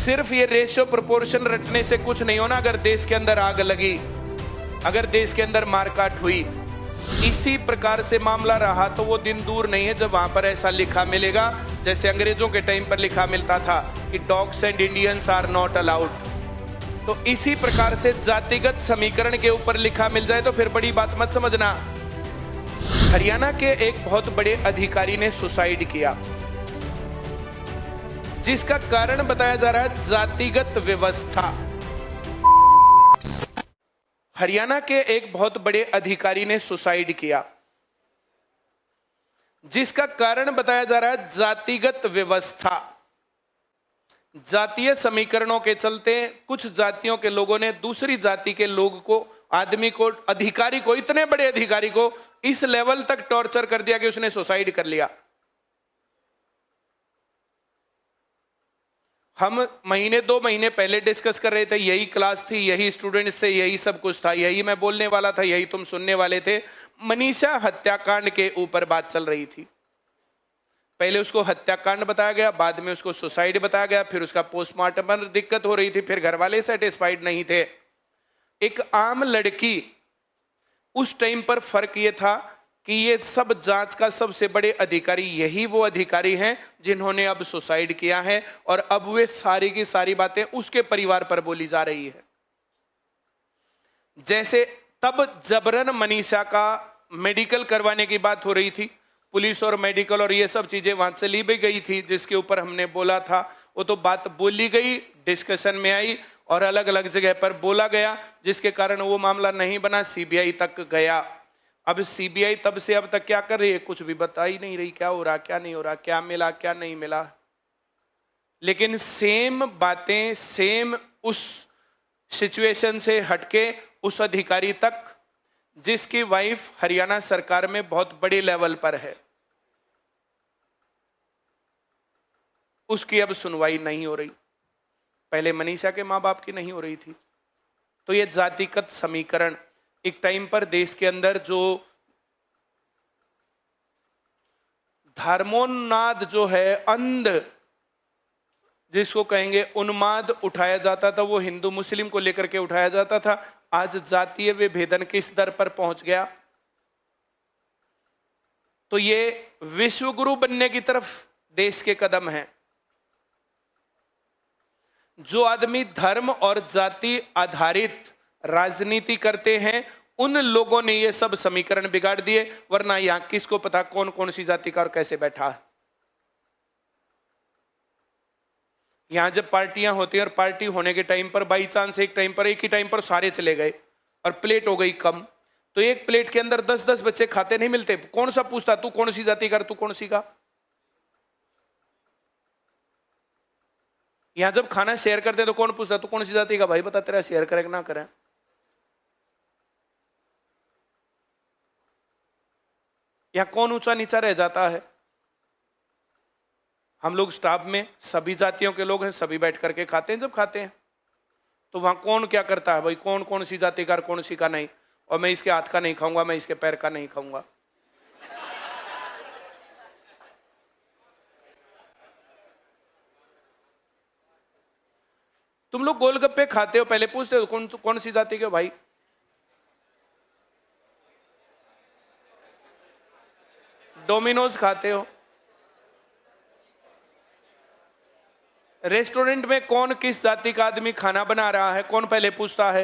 सिर्फ ये ratio proportion रटने से कुछ नहीं होना। अगर देश के अंदर आग लगी, अगर देश के अंदर मारकाट हुई, इसी प्रकार से मामला रहा तो वो दिन दूर नहीं है जब वहां पर ऐसा लिखा मिलेगा जैसे अंग्रेजों के टाइम पर लिखा मिलता था कि dogs and Indians are not allowed. तो इसी प्रकार से जातिगत समीकरण के ऊपर लिखा मिल जाए तो फिर बड़ी बात मत समझना। हरियाणा के एक बहुत बड़े अधिकारी ने सुसाइड किया, जिसका कारण बताया जा रहा है जातिगत व्यवस्था। हरियाणा के एक बहुत बड़े अधिकारी ने सुसाइड किया, जिसका कारण बताया जा रहा है जातिगत व्यवस्था। जातीय समीकरणों के चलते कुछ जातियों के लोगों ने दूसरी जाति के लोग को, आदमी को, अधिकारी को, इतने बड़े अधिकारी को इस लेवल तक टॉर्चर कर दिया कि उसने सुसाइड कर लिया। हम महीने 2 महीने पहले डिस्कस कर रहे थे, यही क्लास थी, यही स्टूडेंट्स थे, यही सब कुछ था, यही मैं बोलने वाला था, यही तुम सुनने वाले थे। मनीषा हत्याकांड के ऊपर बात चल रही थी। पहले उसको हत्याकांड बताया गया, बाद में उसको सुसाइड बताया गया, फिर उसका पोस्टमार्टम पर दिक्कत हो रही थी, फिर घर वाले सेटिस्फाइड नहीं थे। एक आम लड़की, उस टाइम पर फर्क ये था कि ये सब जांच का सबसे बड़े अधिकारी यही वो अधिकारी हैं जिन्होंने अब सुसाइड किया है, और अब वे सारी की सारी बातें उसके परिवार पर बोली जा रही है। जैसे तब जबरन मनीषा का मेडिकल करवाने की बात हो रही थी, पुलिस और मेडिकल और ये सब चीजें वहां से ली भी गई थी, जिसके ऊपर हमने बोला था, वो तो बात बोली गई, डिस्कशन में आई और अलग अलग जगह पर बोला गया, जिसके कारण वो मामला नहीं बना, सीबीआई तक गया। अब सीबीआई तब से अब तक क्या कर रही है, कुछ भी बता ही नहीं रही, क्या हो रहा, क्या नहीं हो रहा, क्या मिला, क्या नहीं मिला। लेकिन सेम बातें, सेम उस सिचुएशन से हटके उस अधिकारी तक जिसकी वाइफ हरियाणा सरकार में बहुत बड़े लेवल पर है, उसकी अब सुनवाई नहीं हो रही। पहले मनीषा के मां बाप की नहीं हो रही थी। तो ये जातिगत समीकरण एक टाइम पर देश के अंदर जो धर्मोन्माद जो है, अंध जिसको कहेंगे उन्माद उठाया जाता था, वो हिंदू मुस्लिम को लेकर के उठाया जाता था। आज जातीय विभेदन किस दर पर पहुंच गया। तो ये विश्व गुरु बनने की तरफ देश के कदम हैं। जो आदमी धर्म और जाति आधारित राजनीति करते हैं, उन लोगों ने ये सब समीकरण बिगाड़ दिए, वरना यहां किसको पता कौन कौन सी जाति का और कैसे बैठा है। यहां जब पार्टियां होती हैं और पार्टी होने के टाइम पर बाई चांस एक ही टाइम पर सारे चले गए और प्लेट हो गई कम, तो एक प्लेट के अंदर 10-10 बच्चे खाते नहीं मिलते, कौन सा पूछता तू कौन सी जाति का, तू कौन सी का। यहां जब खाना शेयर करते हैं तो कौन पूछता तू कौन सी जाति का, भाई बता तेरा शेयर करें कि ना करें। यहां कौन ऊंचा नीचा रह जाता है। हम लोग स्टाफ में सभी जातियों के लोग हैं, सभी बैठ करके खाते हैं। जब खाते हैं तो वहां कौन क्या करता है, भाई कौन कौन सी जाति का, कौन सी का नहीं, और मैं इसके हाथ का नहीं खाऊंगा, मैं इसके पैर का नहीं खाऊंगा। तुम लोग गोलगप्पे खाते हो, पहले पूछते हो कौन कौन सी जाति के हो भाई। डोमिनोज खाते हो, रेस्टोरेंट में कौन किस जाति का आदमी खाना बना रहा है, कौन पहले पूछता है।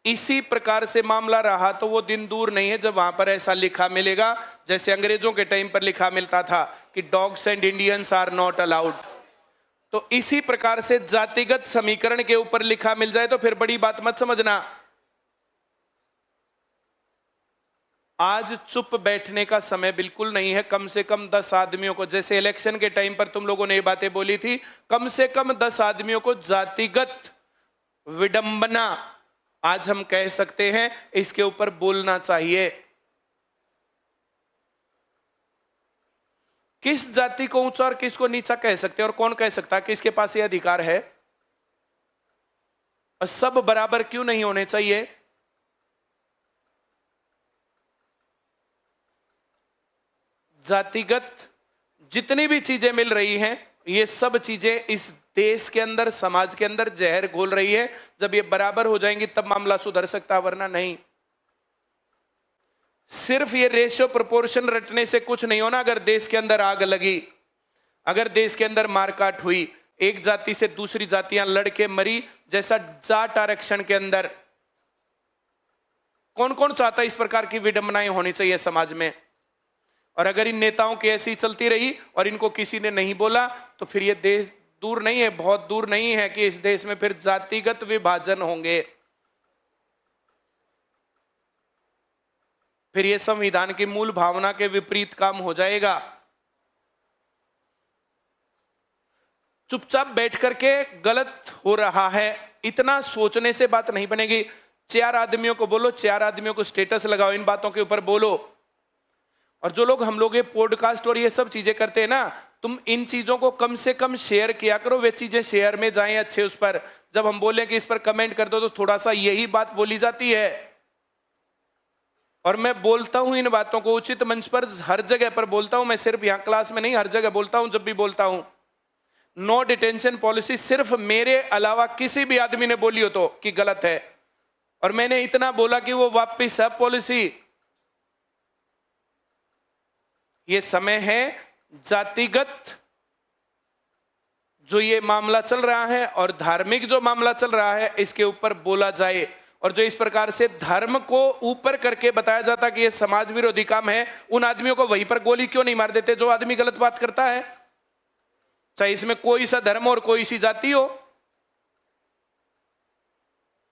इसी प्रकार से मामला रहा तो वो दिन दूर नहीं है जब वहां पर ऐसा लिखा मिलेगा जैसे अंग्रेजों के टाइम पर लिखा मिलता था कि dogs and Indians are not allowed. तो इसी प्रकार से जातिगत समीकरण के ऊपर लिखा मिल जाए तो फिर बड़ी बात मत समझना। आज चुप बैठने का समय बिल्कुल नहीं है। कम से कम 10 आदमियों को, जैसे इलेक्शन के टाइम पर तुम लोगों ने ये बातें बोली थी, कम से कम 10 आदमियों को जातिगत विडंबना आज हम कह सकते हैं, इसके ऊपर बोलना चाहिए। किस जाति को ऊंचा और किसको नीचा कह सकते हैं, और कौन कह सकता है, किसके पास ये अधिकार है। और सब बराबर क्यों नहीं होने चाहिए। जातिगत जितनी भी चीजें मिल रही हैं, ये सब चीजें इस देश के अंदर, समाज के अंदर जहर घोल रही है। जब ये बराबर हो जाएंगी तब मामला सुधर सकता है, वरना नहीं। सिर्फ ये रेशियो प्रोपोर्शन रटने से कुछ नहीं होना। अगर देश के अंदर आग लगी, अगर देश के अंदर मारकाट हुई, एक जाति से दूसरी जातियां लड़के मरी, जैसा जाट आरक्षण के अंदर, कौन कौन चाहता है इस प्रकार की विडंबनाएं होनी चाहिए समाज में? और अगर इन नेताओं की ऐसी चलती रही और इनको किसी ने नहीं बोला, तो फिर ये देश दूर नहीं है, बहुत दूर नहीं है कि इस देश में फिर जातिगत विभाजन होंगे। फिर ये संविधान की मूल भावना के विपरीत काम हो जाएगा। चुपचाप बैठ करके गलत हो रहा है, इतना सोचने से बात नहीं बनेगी। 4 आदमियों को बोलो, 4 आदमियों को स्टेटस लगाओ, इन बातों के ऊपर बोलो। और जो लोग, हम लोग ये पॉडकास्ट और ये सब चीजें करते हैं ना, तुम इन चीजों को कम से कम शेयर किया करो। वे चीजें शेयर में जाएं अच्छे उस पर। जब हम बोलें कि इस पर कमेंट कर दो, तो थोड़ा सा यही बात बोली जाती है। और मैं बोलता हूं इन बातों को उचित मंच पर, हर जगह पर बोलता हूं। मैं सिर्फ यहां क्लास में नहीं, हर जगह बोलता हूं। जब भी बोलता हूं, नो डिटेंशन पॉलिसी सिर्फ मेरे अलावा किसी भी आदमी ने बोली हो तो कि गलत है, और मैंने इतना बोला कि वो वापिस है पॉलिसी। ये समय है जातिगत जो ये मामला चल रहा है और धार्मिक जो मामला चल रहा है, इसके ऊपर बोला जाए। और जो इस प्रकार से धर्म को ऊपर करके बताया जाता कि ये समाज विरोधी काम है, उन आदमियों को वहीं पर गोली क्यों नहीं मार देते जो आदमी गलत बात करता है? चाहे इसमें कोई सा धर्म और कोई सी जाति हो।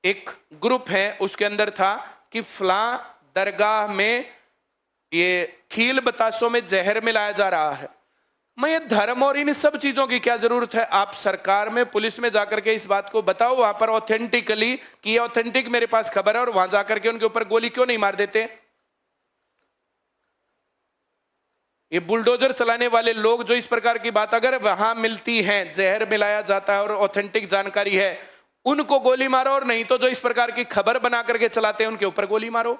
एक ग्रुप है, उसके अंदर था कि फला दरगाह में ये खील बतासों में जहर मिलाया जा रहा है। मैं, ये धर्म और इन सब चीजों की क्या जरूरत है? आप सरकार में, पुलिस में जाकर के इस बात को बताओ वहां पर ऑथेंटिकली कि ये ऑथेंटिक मेरे पास खबर है, और वहां जाकर के उनके ऊपर गोली क्यों नहीं मार देते? ये बुलडोजर चलाने वाले लोग जो इस प्रकार की बात अगर वहां मिलती है, जहर मिलाया जाता है और ऑथेंटिक जानकारी है, उनको गोली मारो। और नहीं तो जो इस प्रकार की खबर बना करके चलाते हैं उनके ऊपर गोली मारो।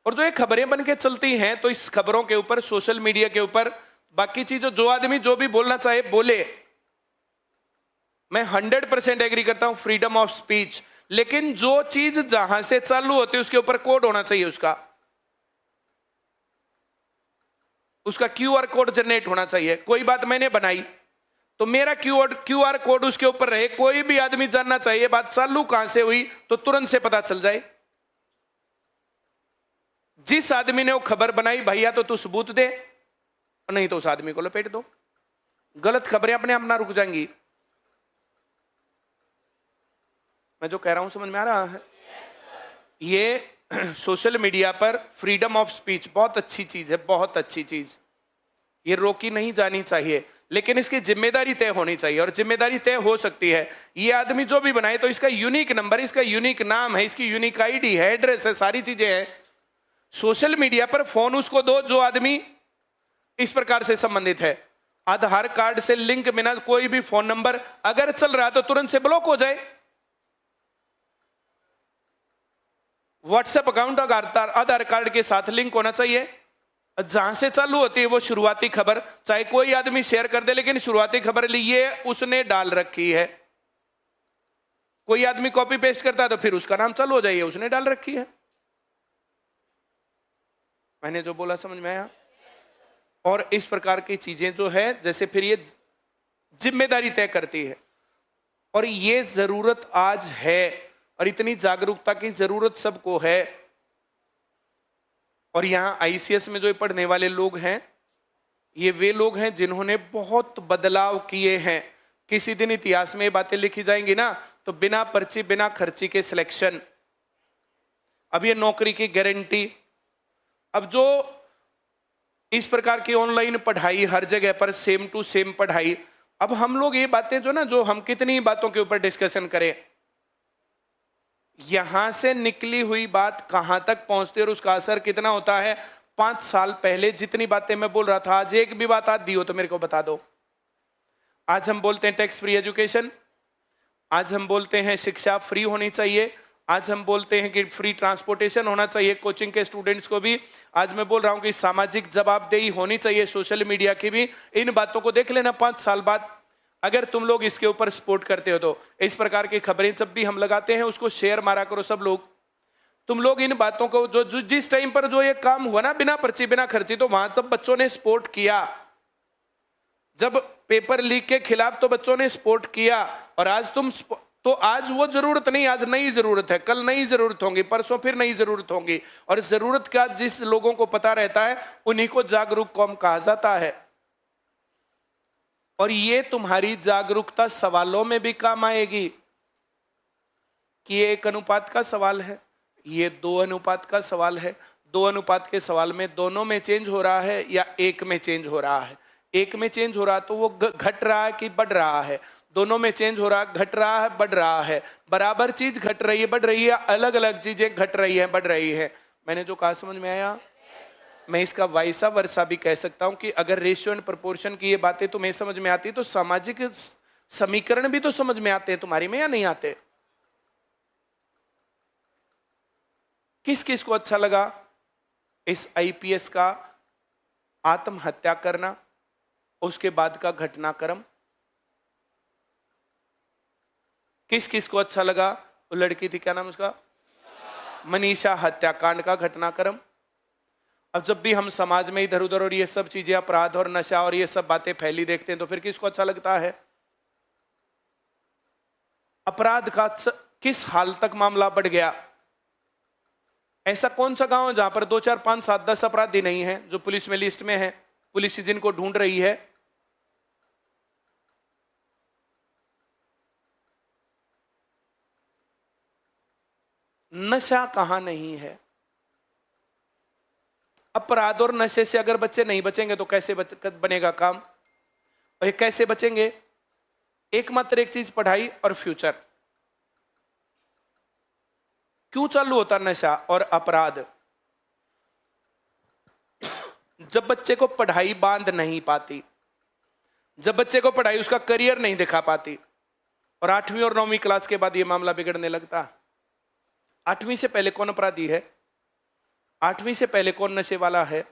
और जो ये खबरें बन के चलती हैं, तो इस खबरों के ऊपर, सोशल मीडिया के ऊपर, बाकी चीजों, जो आदमी जो भी बोलना चाहे बोले। मैं 100% एग्री करता हूं, फ्रीडम ऑफ स्पीच। लेकिन जो चीज जहां से चालू होती है उसके ऊपर कोड होना चाहिए। उसका QR कोड जनरेट होना चाहिए। कोई बात मैंने बनाई तो मेरा QR कोड उसके ऊपर रहे। कोई भी आदमी जानना चाहिए बात चालू कहां से हुई, तो तुरंत से पता चल जाए। जिस आदमी ने वो खबर बनाई, भैया तो तू सबूत दे, नहीं तो उस आदमी को लपेट दो। गलत खबरें अपने आप ना रुक जाएंगी। मैं जो कह रहा हूं समझ में आ रहा है? ये सोशल मीडिया पर फ्रीडम ऑफ स्पीच बहुत अच्छी चीज है, बहुत अच्छी चीज। ये रोकी नहीं जानी चाहिए, लेकिन इसकी जिम्मेदारी तय होनी चाहिए। और जिम्मेदारी तय हो सकती है। ये आदमी जो भी बनाए, तो इसका यूनिक नंबर, इसका यूनिक नाम है, इसकी यूनिक ID है, एड्रेस है, सारी चीजें हैं। सोशल मीडिया पर फोन उसको दो जो आदमी इस प्रकार से संबंधित है। आधार कार्ड से लिंक बिना कोई भी फोन नंबर अगर चल रहा है तो तुरंत से ब्लॉक हो जाए। व्हाट्सएप अकाउंट आधार कार्ड के साथ लिंक होना चाहिए। जहां से चालू होती है वो शुरुआती खबर, चाहे कोई आदमी शेयर कर दे, लेकिन शुरुआती खबर लिए उसने डाल रखी है। कोई आदमी कॉपी पेस्ट करता है तो फिर उसका नाम चालू हो जाइए, उसने डाल रखी है। मैंने जो बोला समझ में आया? और इस प्रकार की चीजें जो है, जैसे फिर ये जिम्मेदारी तय करती है। और ये जरूरत आज है, और इतनी जागरूकता की जरूरत सबको है। और यहां ICS में जो पढ़ने वाले लोग हैं, ये वे लोग हैं जिन्होंने बहुत बदलाव किए हैं। किसी दिन इतिहास में ये बातें लिखी जाएंगी ना, तो बिना पर्ची, बिना खर्ची के सिलेक्शन, अब ये नौकरी की गारंटी, अब जो इस प्रकार की ऑनलाइन पढ़ाई, हर जगह पर सेम टू सेम पढ़ाई। अब हम लोग ये बातें जो ना, जो हम कितनी बातों के ऊपर डिस्कशन करें, यहां से निकली हुई बात कहां तक पहुंचती है और उसका असर कितना होता है। 5 साल पहले जितनी बातें मैं बोल रहा था, आज एक भी बात आती हो तो मेरे को बता दो। आज हम बोलते हैं टैक्स फ्री एजुकेशन, आज हम बोलते हैं शिक्षा फ्री होनी चाहिए, आज हम बोलते हैं कि फ्री ट्रांसपोर्टेशन होना चाहिए कोचिंग के स्टूडेंट्स को भी। आज मैं बोल रहा हूं कि सामाजिक जवाबदेही होनी चाहिए सोशल मीडिया की भी। इन बातों को देख लेना 5 साल बाद, अगर तुम लोग इसके ऊपर सपोर्ट करते हो तो। इस प्रकार की खबरें जब भी हम लगाते हैं उसको शेयर मारा करो सब लोग। तुम लोग इन बातों को जो जिस टाइम पर जो ये काम हुआ ना बिना पर्ची बिना खर्ची, तो वहां सब बच्चों ने सपोर्ट किया। जब पेपर लीक के खिलाफ तो बच्चों ने सपोर्ट किया, और आज तुम तो आज वो जरूरत नहीं, आज नई जरूरत है, कल नई जरूरत होगी, परसों फिर नई जरूरत होगी। और जरूरत का जिस लोगों को पता रहता है उन्हीं को जागरूक कौम कहा जाता है। और ये तुम्हारी जागरूकता सवालों में भी काम आएगी कि ये 1 अनुपात का सवाल है, ये 2 अनुपात का सवाल है। 2 अनुपात के सवाल में दोनों में चेंज हो रहा है या 1 में चेंज हो रहा है। 1 में चेंज हो रहा तो वो घट रहा है कि बढ़ रहा है। दोनों में चेंज हो रहा, घट रहा है बढ़ रहा है। बराबर चीज घट रही है बढ़ रही है, अलग अलग चीजें घट रही है बढ़ रही है। मैंने जो कहा समझ में आया? मैं इसका वाइसा वर्सा भी कह सकता हूं कि अगर रेशियो एंड प्रोपोर्शन की ये बातें तुम्हें समझ में आती तो सामाजिक समीकरण भी तो समझ में आते हैं तुम्हारी में, या नहीं आते? किस किस को अच्छा लगा इस आईपीएस का आत्महत्या करना, उसके बाद का घटनाक्रम? किस किस को अच्छा लगा वो लड़की थी, क्या नाम उसका, मनीषा हत्याकांड का घटनाक्रम? अब जब भी हम समाज में इधर उधर और ये सब चीजें अपराध और नशा और ये सब बातें फैली देखते हैं तो फिर किसको अच्छा लगता है? अपराध का किस हाल तक मामला बढ़ गया? ऐसा कौन सा गांव है जहां पर 2, 4, 5, 7, 10 अपराधी नहीं है जो पुलिस में लिस्ट में है, पुलिस जिनको ढूंढ रही है? नशा कहां नहीं है? अपराध और नशे से अगर बच्चे नहीं बचेंगे तो कैसे बनेगा काम? और ये कैसे बचेंगे? एकमात्र एक चीज, पढ़ाई और फ्यूचर। क्यों चालू होता नशा और अपराध? जब बच्चे को पढ़ाई बांध नहीं पाती, जब बच्चे को पढ़ाई उसका करियर नहीं दिखा पाती, और 8वीं और 9वीं क्लास के बाद ये मामला बिगड़ने लगता। 8वीं से पहले कौन अपराधी है? 8वीं से पहले कौन नशे वाला है?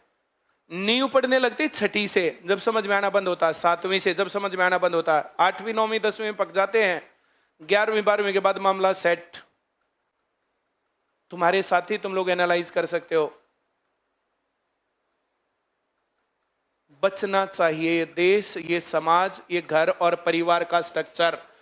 नींव पढ़ने लगती 6ठी से, जब समझ में आना बंद होता है। 7वीं से जब समझ में आना बंद होता है। 8वीं 9वीं 10वीं में पक जाते हैं। 11वीं 12वीं के बाद मामला सेट। तुम्हारे साथी तुम लोग एनालाइज कर सकते हो। बचना चाहिए ये देश, ये समाज, ये घर और परिवार का स्ट्रक्चर